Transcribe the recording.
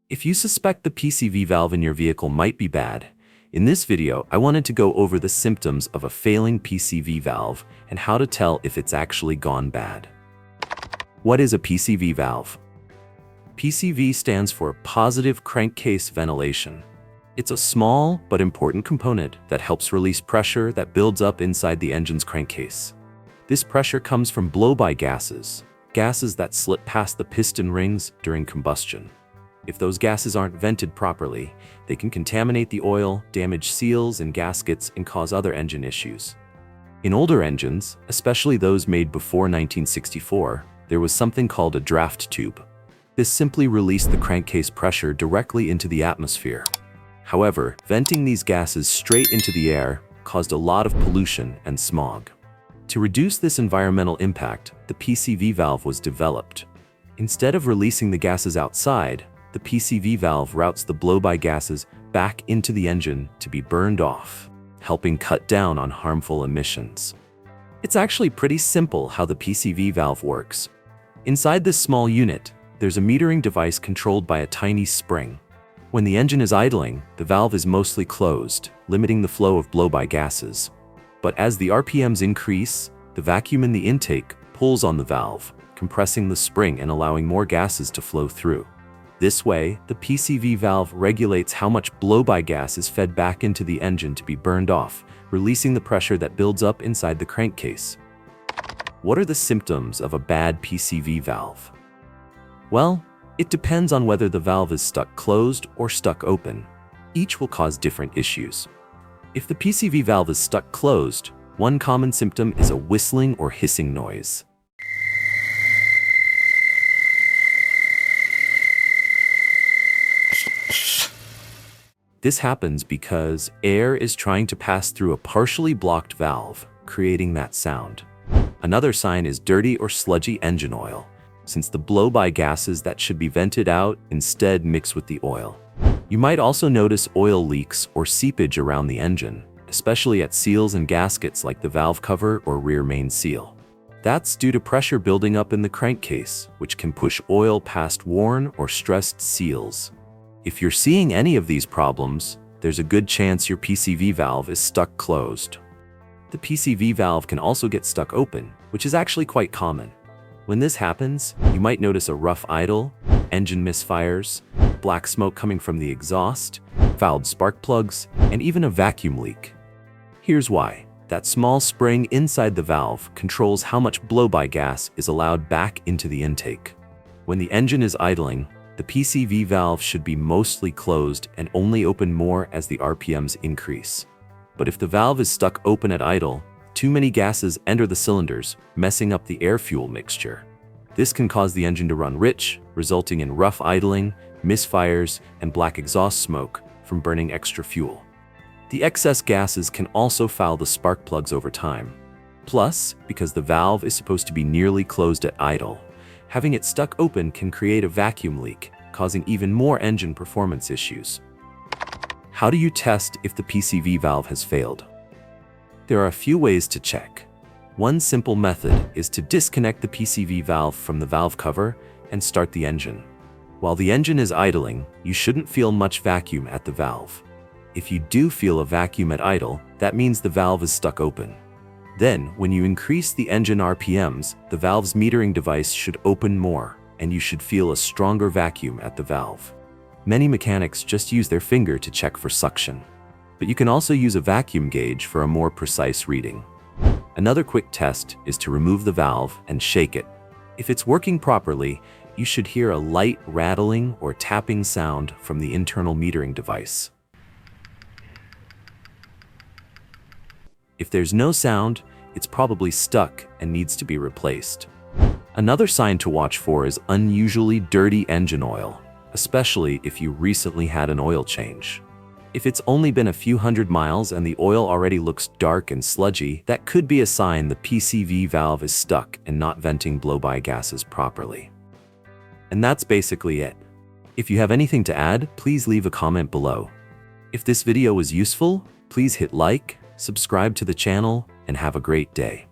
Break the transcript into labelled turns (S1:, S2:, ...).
S1: If you suspect the PCV valve in your vehicle might be bad, in this video I wanted to go over the symptoms of a failing PCV valve and how to tell if it's actually gone bad. What is a PCV valve? PCV stands for positive crankcase ventilation. It's a small but important component that helps release pressure that builds up inside the engine's crankcase. This pressure comes from blow-by gases that slip past the piston rings during combustion. If those gases aren't vented properly, they can contaminate the oil, damage seals and gaskets, and cause other engine issues. In older engines, especially those made before 1964, there was something called a draft tube. This simply released the crankcase pressure directly into the atmosphere. However, venting these gases straight into the air caused a lot of pollution and smog. To reduce this environmental impact, the PCV valve was developed. Instead of releasing the gases outside, the PCV valve routes the blow-by gases back into the engine to be burned off, helping cut down on harmful emissions. It's actually pretty simple how the PCV valve works. Inside this small unit, there's a metering device controlled by a tiny spring. When the engine is idling, the valve is mostly closed, limiting the flow of blow-by gases. But as the RPMs increase, the vacuum in the intake pulls on the valve, compressing the spring and allowing more gases to flow through. This way, the PCV valve regulates how much blow-by gas is fed back into the engine to be burned off, releasing the pressure that builds up inside the crankcase. What are the symptoms of a bad PCV valve? Well, it depends on whether the valve is stuck closed or stuck open. Each will cause different issues. If the PCV valve is stuck closed, one common symptom is a whistling or hissing noise. This happens because air is trying to pass through a partially blocked valve, creating that sound. Another sign is dirty or sludgy engine oil, since the blow-by gases that should be vented out instead mix with the oil. You might also notice oil leaks or seepage around the engine, especially at seals and gaskets like the valve cover or rear main seal. That's due to pressure building up in the crankcase, which can push oil past worn or stressed seals. If you're seeing any of these problems, there's a good chance your PCV valve is stuck closed. The PCV valve can also get stuck open, which is actually quite common. When this happens, you might notice a rough idle, engine misfires, black smoke coming from the exhaust, fouled spark plugs, and even a vacuum leak. Here's why. That small spring inside the valve controls how much blow-by gas is allowed back into the intake. When the engine is idling, the PCV valve should be mostly closed and only open more as the RPMs increase. But if the valve is stuck open at idle, too many gases enter the cylinders, messing up the air-fuel mixture. This can cause the engine to run rich, resulting in rough idling, misfires, and black exhaust smoke from burning extra fuel. The excess gases can also foul the spark plugs over time. Plus, because the valve is supposed to be nearly closed at idle, having it stuck open can create a vacuum leak, causing even more engine performance issues. How do you test if the PCV valve has failed? There are a few ways to check. One simple method is to disconnect the PCV valve from the valve cover and start the engine. While the engine is idling, you shouldn't feel much vacuum at the valve. If you do feel a vacuum at idle, that means the valve is stuck open. Then, when you increase the engine RPMs, the valve's metering device should open more, and you should feel a stronger vacuum at the valve. Many mechanics just use their finger to check for suction, but you can also use a vacuum gauge for a more precise reading. Another quick test is to remove the valve and shake it. If it's working properly, you should hear a light rattling or tapping sound from the internal metering device. If there's no sound, it's probably stuck and needs to be replaced. Another sign to watch for is unusually dirty engine oil, especially if you recently had an oil change. If it's only been a few hundred miles and the oil already looks dark and sludgy, that could be a sign the PCV valve is stuck and not venting blow-by gases properly. And that's basically it. If you have anything to add, please leave a comment below. If this video was useful, please hit like, subscribe to the channel, and have a great day.